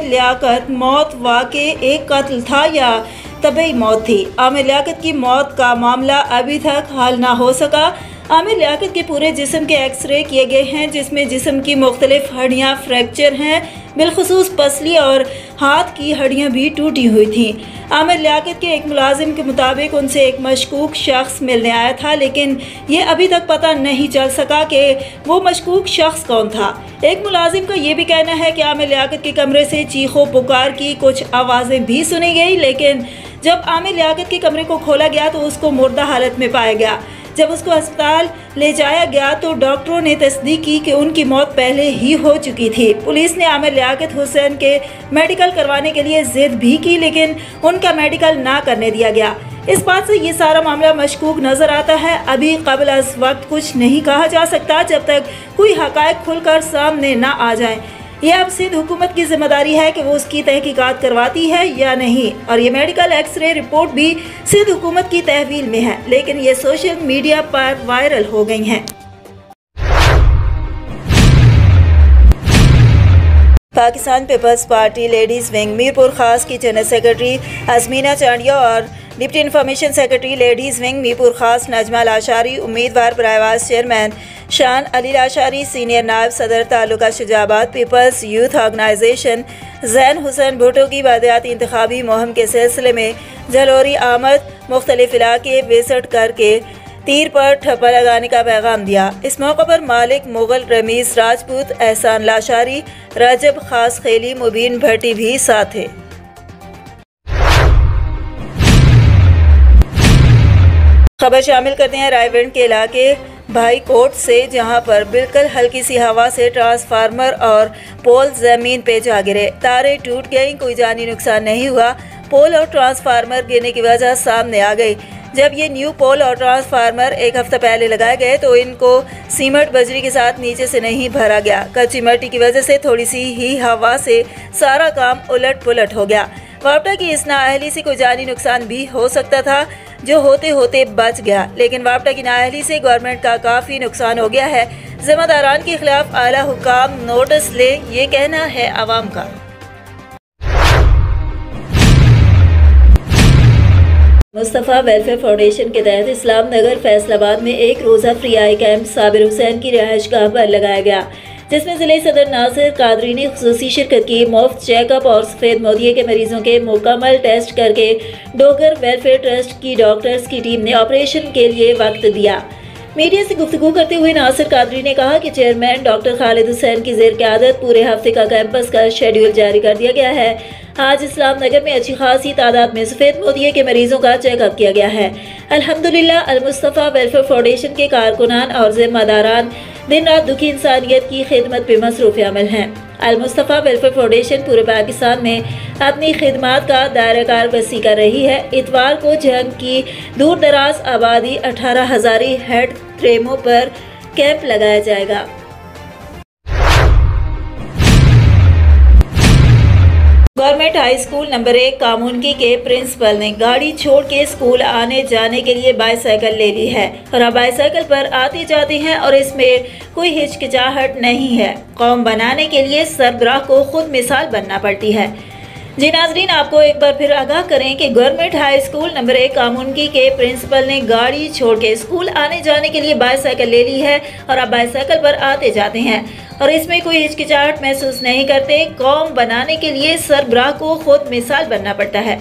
आमिर लियाकत मौत वाक़ई एक कत्ल था या तबई मौत थी। आमिर लियाकत की मौत का मामला अभी तक हल ना हो सका। आमिर लियाकत के पूरे जिस्म के एक्सरे किए गए हैं, जिसमें जिस्म की मुख्तलिफ हड्डियाँ फ्रैक्चर हैं, बिलखुसूस पसली और हाथ की हड्डियाँ भी टूटी हुई थीं। आमिर लियाकत के एक मुलाजिम के मुताबिक उनसे एक मशकूक शख्स मिलने आया था, लेकिन ये अभी तक पता नहीं चल सका कि वो मशकूक शख्स कौन था। एक मुलाजिम का ये भी कहना है कि आमिर लियाकत के कमरे से चीखों पुकार की कुछ आवाज़ें भी सुनी गई, लेकिन जब आमिर लियाकत के कमरे को खोला गया तो उसको मुर्दा हालत में पाया गया। जब उसको अस्पताल ले जाया गया तो डॉक्टरों ने तस्दीक की कि उनकी मौत पहले ही हो चुकी थी। पुलिस ने आमिर लियाकत हुसैन के मेडिकल करवाने के लिए जिद भी की, लेकिन उनका मेडिकल ना करने दिया गया। इस बात से ये सारा मामला मशकूक नजर आता है। अभी कबल अज़ वक्त कुछ नहीं कहा जा सकता जब तक कोई हक़ाइक़ खुलकर सामने ना आ जाए। यह अब सिंध हुकूमत की जिम्मेदारी है कि वो उसकी तहकीकात करवाती है या नहीं। और ये मेडिकल एक्सरे रिपोर्ट भी सिंध हुकूमत की तहवील में है, लेकिन ये सोशल मीडिया पर वायरल हो गई हैं। Pakistan Peoples Party ladies wing Mirpur Khas की जनरल सेक्रेटरी अजमीना चांडिया और deputy information secretary ladies wing Mirpur Khas Najma Lashari, उम्मीदवार बरावास चेयरमैन शान अली लाशारी, सीनियर नायब सदर taluka Shujabad Peoples Youth Organisation Zain Hussain Bhutto की बादियाती इंतखाबी मुहिम के सिलसिले में जलोरी आमद मुख्तलिफ इलाके विजिट करके तीर पर ठप्पा लगाने का पैगाम दिया। इस मौके पर मालिक मुगल रमीज राजपूत, एहसान लाशारी, रजब खास खेली, मुबीन भट्टी भी साथ थे। खबर शामिल करते हैं रायगढ़ के इलाके भाई कोट से, जहां पर बिल्कुल हल्की सी हवा से ट्रांसफार्मर और पोल जमीन पे जा गिरे। तारें टूट गई, कोई जानी नुकसान नहीं हुआ। पोल और ट्रांसफार्मर गिरने की वजह सामने आ गई। जब ये न्यू पोल और ट्रांसफार्मर एक हफ्ता पहले लगाए गए तो इनको सीमेंट बजरी के साथ नीचे से नहीं भरा गया। कच्ची मिट्टी की वजह से थोड़ी सी ही हवा से सारा काम उलट पुलट हो गया। वापडा की इस नाअहली से कोई जानी नुकसान भी हो सकता था, जो होते होते बच गया, लेकिन वापडा की नाअहली से गवर्नमेंट का काफ़ी नुकसान हो गया है। जिम्मेदारान के खिलाफ आला हुकाम नोटिस ले, ये कहना है आवाम का। मुस्तफ़ा वेलफेयर फाउंडेशन के तहत इस्लाम नगर फैसलाबाद में एक रोज़ा फ्री आई कैंप साबिर हुसैन की रिहाइशगाह पर लगाया गया, जिसमें जिले सदर नासिर कादरी ने खुसूसी शिरकत की। मुफ्त चेकअप और सफ़ेद मोतिये के मरीजों के मुकम्मल टेस्ट करके डोगर वेलफेयर ट्रस्ट की डॉक्टर्स की टीम ने ऑपरेशन के लिए वक्त दिया। मीडिया से गुफ्तगू करते हुए नासिर कादरी ने कहा कि चेयरमैन डॉक्टर खालिद हुसैन की ज़ेर क़यादत पूरे हफ्ते का कैंपस का शेड्यूल जारी कर दिया गया है। आज इस्लाम नगर में अच्छी खासी तादाद में सफ़ेद मोतिये के मरीजों का चेकअप किया गया है। अल्हम्दुलिल्लाह अल मुस्तफ़ा वेलफेयर फाउंडेशन के कारकुनान और जिम्मेदारान दिन रात दुखी इंसानियत की खिदमत पे मसरूफ़ अमल हैं। अल मुस्तफ़ा वेलफेयर फाउंडेशन पूरे पाकिस्तान में अपनी खिदमात का दायरा कार वसी कर रही है। इतवार को जंग की दूर दराज आबादी 18,000 हेड ट्रेमों पर कैंप लगाया जाएगा। गवर्नमेंट हाई स्कूल नंबर 1 कामुनकी के प्रिंसिपल ने गाड़ी छोड़ के स्कूल आने जाने के लिए बाईसाइकिल ले ली है और अब बाईसाइकिल पर आते जाते हैं और इसमें कोई हिचकिचाहट नहीं है। कौम बनाने के लिए सरबराह को खुद मिसाल बनना पड़ती है। जी नाजरीन, आपको एक बार फिर आगाह करें कि गवर्नमेंट हाई स्कूल नंबर 1 कामुनकी के प्रिंसिपल ने गाड़ी छोड़ के स्कूल आने जाने के लिए बाईसाइकिल ले ली है और अब बाईसाइकिल पर आते जाते हैं और इसमें कोई हिचकिचाहट महसूस नहीं करते। कौम बनाने के लिए सरबराह को खुद मिसाल बनना पड़ता है।